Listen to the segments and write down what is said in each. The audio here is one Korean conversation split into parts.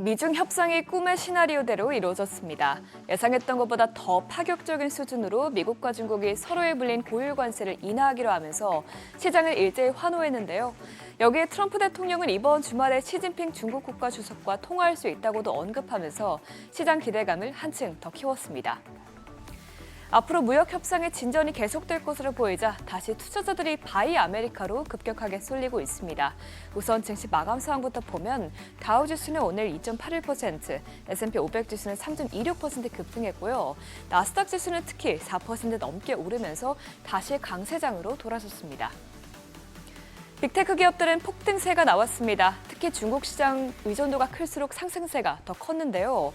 미중 협상이 꿈의 시나리오대로 이루어졌습니다. 예상했던 것보다 더 파격적인 수준으로 미국과 중국이 서로에 불린 고유 관세를 인하하기로 하면서 시장을 일제히 환호했는데요. 여기에 트럼프 대통령은 이번 주말에 시진핑 중국 국가주석과 통화할 수 있다고도 언급하면서 시장 기대감을 한층 더 키웠습니다. 앞으로 무역 협상의 진전이 계속될 것으로 보이자 다시 투자자들이 바이 아메리카로 급격하게 쏠리고 있습니다. 우선 증시 마감 상황부터 보면 다우 지수는 오늘 2.81%, S&P 500 지수는 3.26% 급등했고요. 나스닥 지수는 특히 4% 넘게 오르면서 다시 강세장으로 돌아섰습니다. 빅테크 기업들은 폭등세가 나왔습니다. 특히 중국 시장 의존도가 클수록 상승세가 더 컸는데요.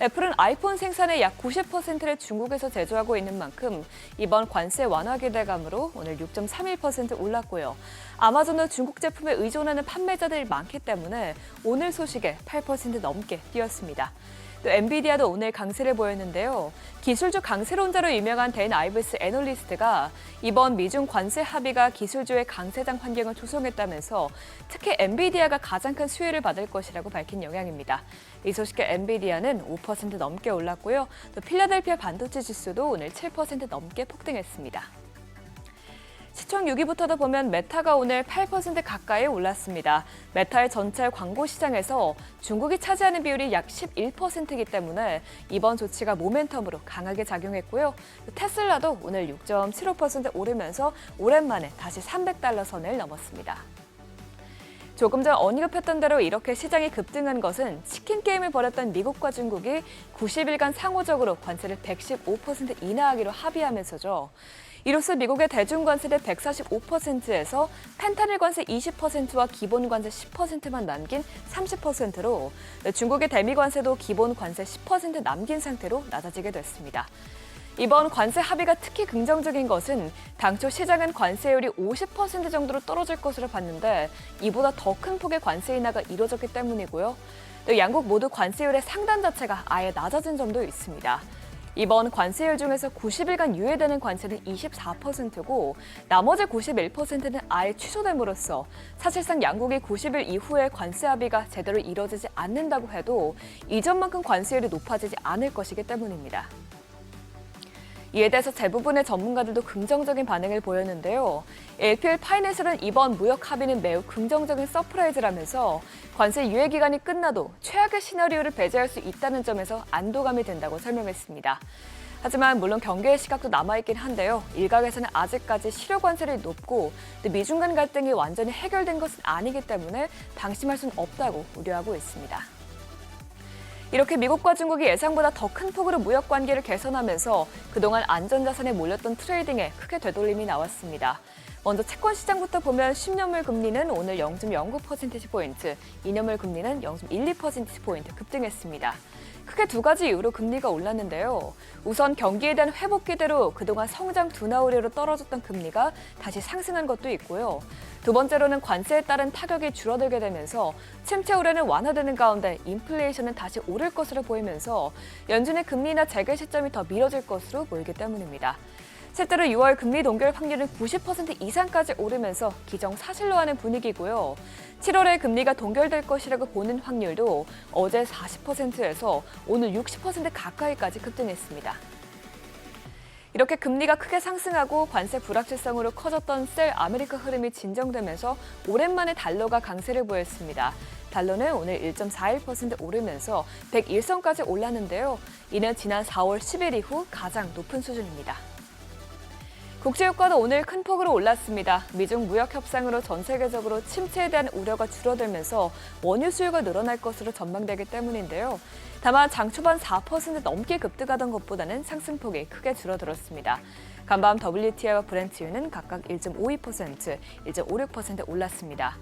애플은 아이폰 생산의 약 90%를 중국에서 제조하고 있는 만큼 이번 관세 완화 기대감으로 오늘 6.31% 올랐고요. 아마존도 중국 제품에 의존하는 판매자들이 많기 때문에 오늘 소식에 8% 넘게 뛰었습니다. 또 엔비디아도 오늘 강세를 보였는데요. 기술주 강세론자로 유명한 댄 아이브스 애널리스트가 이번 미중 관세 합의가 기술주의 강세장 환경을 조성했다면서 특히 엔비디아가 가장 큰 수혜를 받을 것이라고 밝힌 영향입니다. 이 소식에 엔비디아는 5% 넘게 올랐고요. 또 필라델피아 반도체 지수도 오늘 7% 넘게 폭등했습니다. 시총 6위부터도 보면 메타가 오늘 8% 가까이 올랐습니다. 메타의 전체 광고 시장에서 중국이 차지하는 비율이 약 11%이기 때문에 이번 조치가 모멘텀으로 강하게 작용했고요. 테슬라도 오늘 6.75% 오르면서 오랜만에 다시 $300 선을 넘었습니다. 조금 전 언급했던 대로 이렇게 시장이 급등한 것은 치킨 게임을 벌였던 미국과 중국이 90일간 상호적으로 관세를 115% 인하하기로 합의하면서죠. 이로써 미국의 대중 관세를 145%에서 펜타닐 관세 20%와 기본 관세 10%만 남긴 30%로 중국의 대미 관세도 기본 관세 10% 남긴 상태로 낮아지게 됐습니다. 이번 관세 합의가 특히 긍정적인 것은 당초 시장은 관세율이 50% 정도로 떨어질 것으로 봤는데 이보다 더 큰 폭의 관세 인하가 이루어졌기 때문이고요. 또 양국 모두 관세율의 상단 자체가 아예 낮아진 점도 있습니다. 이번 관세율 중에서 90일간 유예되는 관세는 24%고 나머지 91%는 아예 취소됨으로써 사실상 양국이 90일 이후에 관세 합의가 제대로 이뤄지지 않는다고 해도 이전만큼 관세율이 높아지지 않을 것이기 때문입니다. 이에 대해서 대부분의 전문가들도 긍정적인 반응을 보였는데요. LPL 파이낸셜은 이번 무역 합의는 매우 긍정적인 서프라이즈라면서 관세 유예 기간이 끝나도 최악의 시나리오를 배제할 수 있다는 점에서 안도감이 든다고 설명했습니다. 하지만 물론 경계의 시각도 남아있긴 한데요. 일각에서는 아직까지 실효 관세를 높고 미중 간 갈등이 완전히 해결된 것은 아니기 때문에 방심할 수는 없다고 우려하고 있습니다. 이렇게 미국과 중국이 예상보다 더 큰 폭으로 무역 관계를 개선하면서 그동안 안전자산에 몰렸던 트레이딩에 크게 되돌림이 나왔습니다. 먼저 채권 시장부터 보면 10년물 금리는 오늘 0.09%포인트, 2년물 금리는 0.12%포인트 급등했습니다. 크게 두 가지 이유로 금리가 올랐는데요. 우선 경기에 대한 회복 기대로 그동안 성장 둔화 우려로 떨어졌던 금리가 다시 상승한 것도 있고요. 두 번째로는 관세에 따른 타격이 줄어들게 되면서 침체 우려는 완화되는 가운데 인플레이션은 다시 오를 것으로 보이면서 연준의 금리나 재개 시점이 더 미뤄질 것으로 보이기 때문입니다. 실제로 6월 금리 동결 확률은 90% 이상까지 오르면서 기정사실로 하는 분위기고요. 7월에 금리가 동결될 것이라고 보는 확률도 어제 40%에서 오늘 60% 가까이까지 급등했습니다. 이렇게 금리가 크게 상승하고 관세 불확실성으로 커졌던 셀 아메리카 흐름이 진정되면서 오랜만에 달러가 강세를 보였습니다. 달러는 오늘 1.41% 오르면서 101선까지 올랐는데요. 이는 지난 4월 10일 이후 가장 높은 수준입니다. 국제유가도 오늘 큰 폭으로 올랐습니다. 미중 무역 협상으로 전 세계적으로 침체에 대한 우려가 줄어들면서 원유 수요가 늘어날 것으로 전망되기 때문인데요. 다만 장 초반 4% 넘게 급등하던 것보다는 상승폭이 크게 줄어들었습니다. 간밤 WTI와 브렌트유는 각각 1.52%, 1.56% 올랐습니다.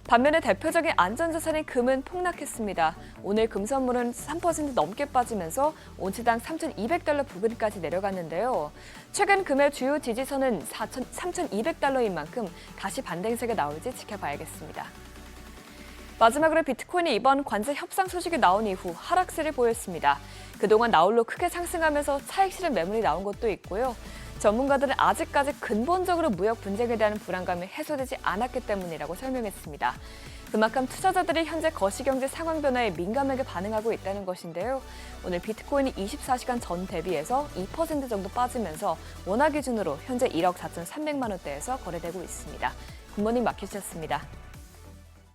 반면에 대표적인 안전자산인 금은 폭락했습니다. 오늘 금 선물은 3% 넘게 빠지면서 온치당 $3,200 부근까지 내려갔는데요. 최근 금의 주요 지지선은 $3,200인 만큼 다시 반등세가 나올지 지켜봐야겠습니다. 마지막으로 비트코인이 이번 관세 협상 소식이 나온 이후 하락세를 보였습니다. 그동안 나홀로 크게 상승하면서 차익 실현 매물이 나온 것도 있고요. 전문가들은 아직까지 근본적으로 무역 분쟁에 대한 불안감이 해소되지 않았기 때문이라고 설명했습니다. 그만큼 투자자들이 현재 거시경제 상황 변화에 민감하게 반응하고 있다는 것인데요. 오늘 비트코인이 24시간 전 대비해서 2% 정도 빠지면서 원화 기준으로 현재 1억 4,300만 원대에서 거래되고 있습니다. 굿모닝 마켓이었습니다.